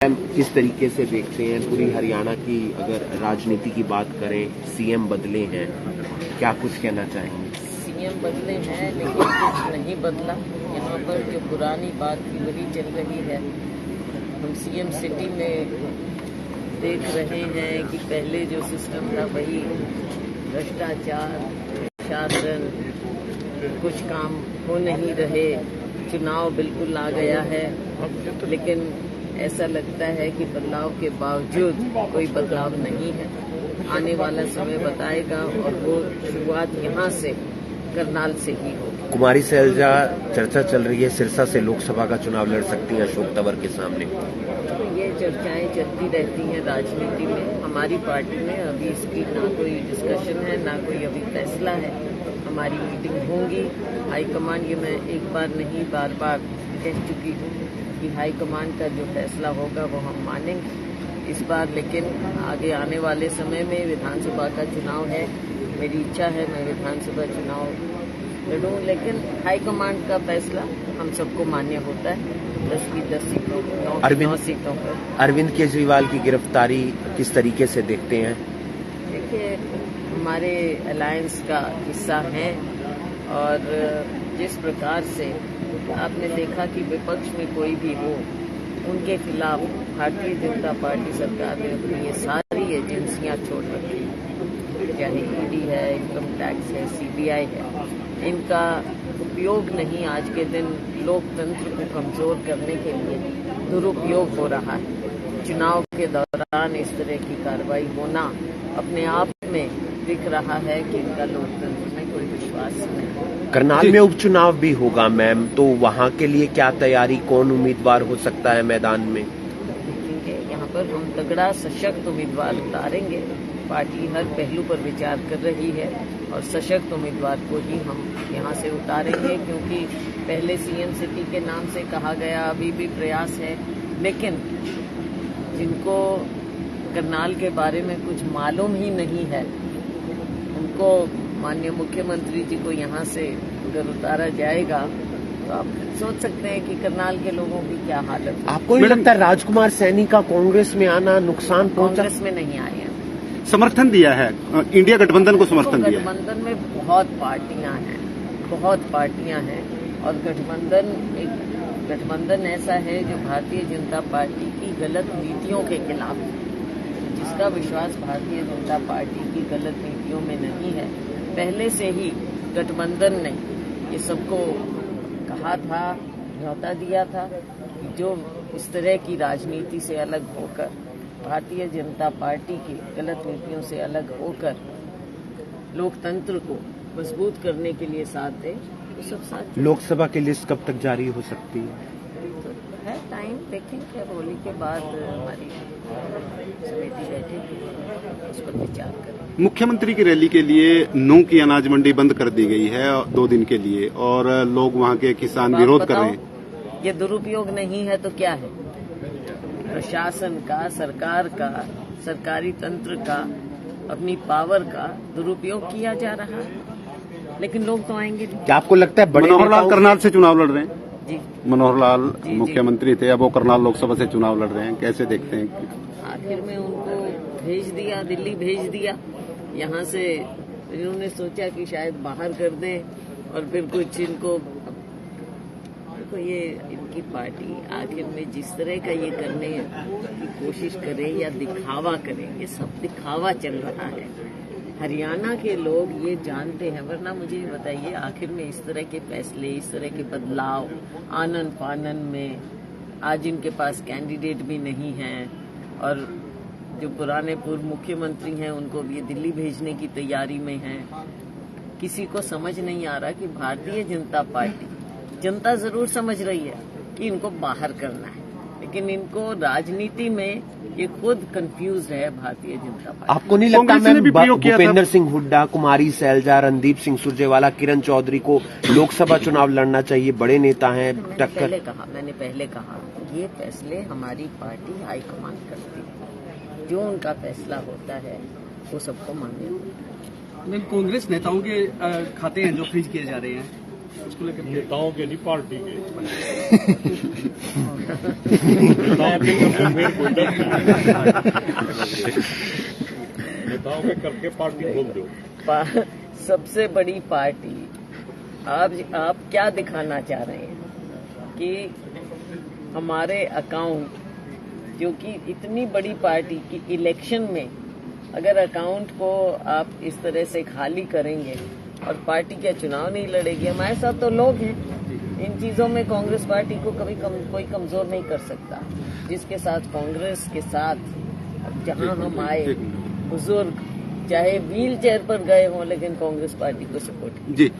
किस तरीके से देखते हैं पूरी हरियाणा की, अगर राजनीति की बात करें, सीएम बदले हैं, क्या कुछ कहना चाहेंगे? सीएम बदले हैं लेकिन कुछ नहीं बदला। यहाँ पर जो पुरानी बात थी वही चल रही है। हम सीएम सिटी में देख रहे हैं कि पहले जो सिस्टम था वही भ्रष्टाचार, शासन, कुछ काम हो नहीं रहे, चुनाव बिल्कुल आ गया है, लेकिन ऐसा लगता है कि बदलाव के बावजूद कोई बदलाव नहीं है। आने वाला समय बताएगा और वो शुरुआत यहाँ से करनाल से ही होगी। कुमारी सैलजा चर्चा चल रही है, सिरसा से लोकसभा का चुनाव लड़ सकती हैं अशोक तंवर के सामने। तो ये चर्चाएं चलती रहती हैं राजनीति में। हमारी पार्टी में अभी इसकी ना कोई डिस्कशन है, ना कोई अभी फैसला है। हमारी मीटिंग होंगी हाईकमान, ये मैं एक बार नहीं बार बार कह चुकी हूँ कि हाईकमान का जो फैसला होगा वो हम मानेंगे इस बार। लेकिन आगे आने वाले समय में विधानसभा का चुनाव है, मेरी इच्छा है मैं विधानसभा चुनाव लड़ूं, लेकिन हाईकमान का फैसला हम सबको मान्य होता है। 10 की 10 सीटों, 9 सीटों पर। अरविंद केजरीवाल की गिरफ्तारी किस तरीके से देखते हैं? देखिए, हमारे अलायंस का हिस्सा हैं और जिस प्रकार से आपने देखा कि विपक्ष में कोई भी हो, उनके खिलाफ भारतीय जनता पार्टी सरकार ने अपनी ये सारी एजेंसियां छोड़ रखी, चाहे ईडी है, इनकम टैक्स है, सीबीआई है। इनका उपयोग नहीं आज के दिन लोकतंत्र को कमजोर करने के लिए दुरुपयोग हो रहा है। चुनाव के दौरान इस तरह की कार्रवाई होना अपने आप में दिख रहा है कि इनका लोकतंत्र में कोई विश्वास नहीं। करनाल में उपचुनाव भी होगा मैम, तो वहाँ के लिए क्या तैयारी, कौन उम्मीदवार हो सकता है मैदान में? देखेंगे, यहाँ पर हम तगड़ा सशक्त उम्मीदवार उतारेंगे। पार्टी हर पहलू पर विचार कर रही है और सशक्त उम्मीदवार को ही हम यहाँ से उतारेंगे, क्योंकि पहले सीएम सिटी के नाम से कहा गया, अभी भी प्रयास है, लेकिन जिनको करनाल के बारे में कुछ मालूम ही नहीं है, उनको माननीय मुख्यमंत्री जी को यहाँ से अगर उतारा जाएगा तो आप सोच सकते हैं कि करनाल के लोगों की क्या हालत है। आपको नहीं लगता राजकुमार सैनी का कांग्रेस में आना नुकसान पहुंचा? कांग्रेस में नहीं आए हैं, समर्थन दिया है, इंडिया गठबंधन को समर्थन दिया है। गठबंधन में बहुत पार्टियां हैं और गठबंधन ऐसा है जो भारतीय जनता पार्टी की गलत नीतियों के खिलाफ है। जिसका विश्वास भारतीय जनता पार्टी की गलत नीतियों में नहीं है, पहले से ही गठबंधन ने ये सबको कहा था, न्यौता दिया था कि जो इस तरह की राजनीति से अलग होकर, भारतीय जनता पार्टी की गलत नीतियों से अलग होकर लोकतंत्र को मजबूत करने के लिए साथ दे, तो सब साथ। लोकसभा की लिस्ट कब तक जारी हो सकती है? तो है टाइम, देखेंगे। होली के बाद हमारी समिति बैठेगी, उस पर विचार करें। मुख्यमंत्री की रैली के लिए नूंह की अनाज मंडी बंद कर दी गई है 2 दिन के लिए, और लोग वहां के किसान विरोध कर रहे हैं। ये दुरुपयोग नहीं है तो क्या है? प्रशासन का, सरकार का, सरकारी तंत्र का, अपनी पावर का दुरुपयोग किया जा रहा है, लेकिन लोग तो आएंगे नहीं। क्या आपको लगता है मनोहर लाल करनाल से चुनाव लड़ रहे हैं? जी, मनोहर लाल मुख्यमंत्री थे, अब वो करनाल लोकसभा से चुनाव लड़ रहे हैं, कैसे देखते हैं? आखिर में उनको भेज दिया, दिल्ली भेज दिया। यहाँ से इन्होंने सोचा कि शायद बाहर कर दें और फिर कुछ इनको, देखो ये इनकी पार्टी आखिर में जिस तरह का ये करने की कोशिश करे या दिखावा करे, ये सब दिखावा चल रहा है। हरियाणा के लोग ये जानते हैं, वरना मुझे ये बताइए, आखिर में इस तरह के फैसले, इस तरह के बदलाव आनन फानन में, आज इनके पास कैंडिडेट भी नहीं है और जो पुराने पूर्व मुख्यमंत्री हैं उनको भी दिल्ली भेजने की तैयारी में है। किसी को समझ नहीं आ रहा कि भारतीय जनता पार्टी, जनता जरूर समझ रही है कि इनको बाहर करना है, लेकिन इनको राजनीति में ये खुद कंफ्यूज है भारतीय जनता पार्टी। आपको नहीं लगता मैम भूपेंद्र सिंह हुड्डा, कुमारी सैलजा, रणदीप सिंह सुरजेवाला, किरण चौधरी को लोकसभा चुनाव लड़ना चाहिए? बड़े नेता हैं, टक्कर। मैंने पहले कहा ये फैसले हमारी पार्टी हाईकमान करती है, जो उनका फैसला होता है वो सबको मान्य होता है। कांग्रेस नेताओं के खाते हैं जो फ्रीज किए जा रहे हैं, नेताओं के नहीं, पार्टी के। नेताओं के करके फिर कोई डर नहीं। नेताओं के करके पार्टी खोल दो। सबसे बड़ी पार्टी आप क्या दिखाना चाह रहे हैं कि हमारे अकाउंट, क्योंकि इतनी बड़ी पार्टी की इलेक्शन में अगर अकाउंट को आप इस तरह से खाली करेंगे और पार्टी का चुनाव नहीं लड़ेगी। हमारे साथ तो लोग हैं, इन चीजों में कांग्रेस पार्टी को कभी कोई कमजोर नहीं कर सकता। जिसके साथ कांग्रेस के साथ जहां हम आए, बुजुर्ग चाहे व्हील चेयर पर गए हों, लेकिन कांग्रेस पार्टी को सपोर्ट जी।